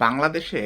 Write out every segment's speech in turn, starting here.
বাংলাদেশে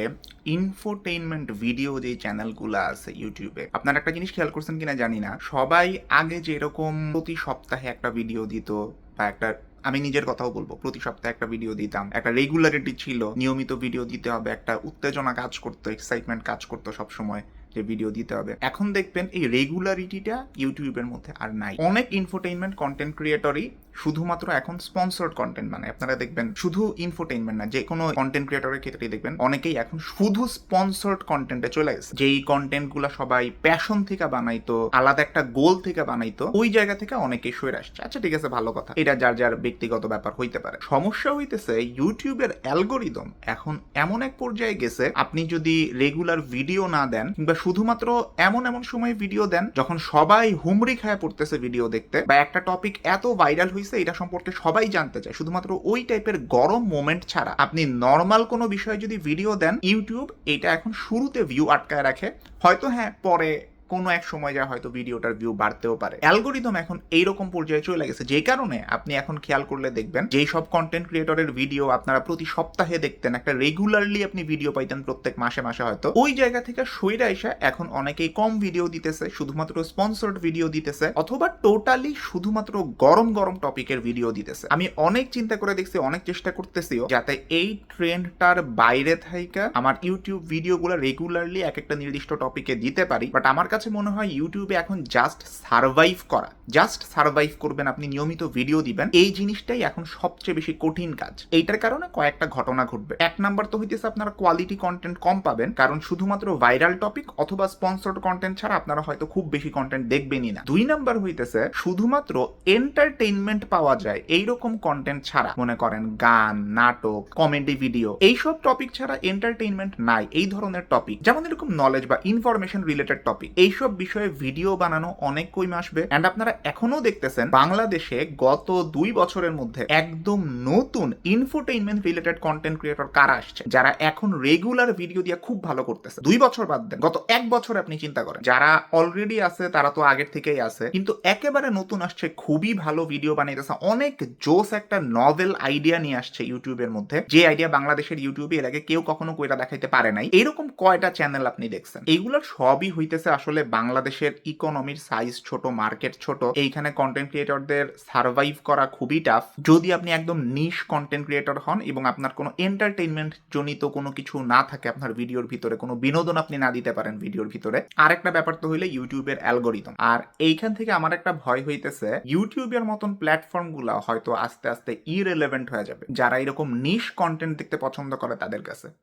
infotainment video যে চ্যানেলগুলো আছে ইউটিউবে, আপনারা একটা জিনিস খেয়াল করছেন কিনা জানি না, সবাই আগে যেরকম প্রতি সপ্তাহে একটা ভিডিও দিত বা একটা, আমি নিজের কথাও বলবো, প্রতি সপ্তাহে একটা ভিডিও দিতাম, একটা রেগুলারিটি ছিল, নিয়মিত ভিডিও দিতে হবে, একটা উত্তেজনা কাজ করতো, এক্সাইটমেন্ট কাজ করতো সব সময় যে ভিডিও দিতে হবে। এখন দেখবেন এই রেগুলারিটিটা ইউটিউবের মধ্যে আর নাই। অনেক ইনফোটেইনমেন্ট কন্টেন্ট ক্রিয়েটরই শুধুমাত্র এখন স্পন্সর্ড কন্টেন্ট বানায়। আপনারা দেখবেন শুধু ইনফোটেইনমেন্ট না, যে কোনো কন্টেন্ট ক্রিয়েটরের ক্ষেত্রে দেখবেন অনেকেই এখন শুধু স্পন্সর্ড কন্টেন্টে চলে গেছে। যেই কন্টেন্টগুলো সবাই প্যাশন থেকে বানাইতো, আলাদা একটা গোল থেকে বানাইতো, ওই জায়গা থেকে অনেকেই সরে আসছে। আচ্ছা ঠিক আছে, ভালো কথা, এটা যার যার ব্যক্তিগত ব্যাপার হইতে পারে। সমস্যা হইতেছে ইউটিউবের অ্যালগোরিদম এখন এমন এক পর্যায়ে গেছে, আপনি যদি রেগুলার ভিডিও না দেন কিংবা শুধুমাত্র এমন এমন সময় ভিডিও দেন যখন সবাই হুমড়ি খায় পড়তেছে ভিডিও দেখতে, বা একটা টপিক এত ভাইরাল হয়েছে এটা সম্পর্কে সবাই জানতে চায়, শুধুমাত্র ওই টাইপের গরম মোমেন্ট ছাড়া আপনি নর্মাল কোনো বিষয়ে যদি ভিডিও দেন, ইউটিউব এটা এখন শুরুতে ভিউ আটকায় রাখে। হয়তো হ্যাঁ, পরে কোনো এক সময় যা হয়তো ভিডিওটার ভিউ বাড়তেও পারে। অ্যালগোরিদম এখন এইরকম পর্যায়ে চলে গেছে, যে কারণে আপনি এখন খেয়াল করলে দেখবেন যেই সব কন্টেন্ট ক্রিয়েটরের ভিডিও আপনারা প্রতি সপ্তাহে দেখতেন, একটা রেগুলারলি আপনি ভিডিও পাইতেন প্রত্যেক মাসে মাসে, হয়তো ওই জায়গা থেকে সইরা এসে এখন অনেকেই কম ভিডিও দিতেছে, শুধুমাত্র স্পন্সর্ড ভিডিও দিতেছে, অথবা টোটালি শুধুমাত্র গরম গরম টপিকের ভিডিও দিতেছে। আমি অনেক চিন্তা করে দেখছি, অনেক চেষ্টা করতেছিও যাতে এই ট্রেন্ডটার বাইরে থাইকা আমার ইউটিউব ভিডিওগুলো রেগুলারলি এক একটা নির্দিষ্ট টপিকে দিতে পারি। বাট আমার কাছে মনে হয় ইউটিউবে এখন জাস্ট সার্ভাইভ করা, জাস্ট সার্ভাইভ করবেন আপনি, নিয়মিত ভিডিও দিবেন, এই জিনিসটাই এখন সবচেয়ে বেশি কঠিন কাজ। এইটার কারণে কয়েকটা ঘটনা ঘটবে। এক নাম্বার তো হইতেছে আপনারা কোয়ালিটি কন্টেন্ট কম পাবেন, কারণ শুধুমাত্র ভাইরাল টপিক অথবা স্পন্সর্ড কন্টেন্ট ছাড়া আপনারা হয়তো খুব বেশি কন্টেন্ট দেখবেনই না। দুই নাম্বার হইতেছে শুধুমাত্র এন্টারটেইনমেন্ট পাওয়া যায় এইরকম কন্টেন্ট ছাড়া, মনে করেন গান, নাটক, কমেডি ভিডিও, এইসব টপিক ছাড়া এন্টারটেইনমেন্ট নাই। এই ধরনের টপিক যেমন এরকম নলেজ বা ইনফরমেশন রিলেটেড টপিক, এইসব বিষয়ে ভিডিও বানানো অনেক কম আসবে। এন্ড আপনারা এখনো দেখতেছেন বাংলাদেশে গত 2 বছরের মধ্যে একদম নতুন ইনফোটেইনমেন্ট রিলেটেড কন্টেন্ট ক্রিয়েটর কারা আসছে, যারা এখন রেগুলার ভিডিও দিয়ে খুব ভালো করতেছে। 2 বছর বাদ দেন, গত 1 বছর আপনি চিন্তা করেন, যারা অলরেডি আছে তারা তো আগের থেকেই আছে, কিন্তু একেবারে নতুন আসছে, খুবই ভালো ভিডিও বানাইতেছে, অনেক জোস একটা নভেল আইডিয়া নিয়ে আসছে ইউটিউবের মধ্যে, যে আইডিয়া বাংলাদেশের ইউটিউবে এর আগে কেউ কখনো কইরা দেখাইতে পারে নাই। এরকম কয়টা চ্যানেল আপনি দেখছেন? এইগুলোর সবই হইতেছে আসলে বাংলাদেশের ইকোনমির সাইজ ছোট, মার্কেট ছোট, এইখানে কন্টেন্ট ক্রিয়েটরদের সার্ভাইভ করা খুবই টাফ। যদি আপনি একদম নিশ কন্টেন্ট ক্রিয়েটর হন এবং আপনার কোনো এন্টারটেইনমেন্ট জনিত কোনো কিছু না থাকে, আপনার ভিডিওর ভিতরে কোনো বিনোদন আপনি না দিতে পারেন ভিডিওর ভিতরে, আরেকটা ব্যাপার তো হইলে ইউটিউবের অ্যালগোরিদম। আর এইখান থেকে আমার একটা ভয় হইতেছে ইউটিউবের মতন প্ল্যাটফর্ম গুলা হয়তো আস্তে আস্তে ইররিলেভেন্ট হয়ে যাবে যারা এরকম নিশ কন্টেন্ট দেখতে পছন্দ করে তাদের কাছে।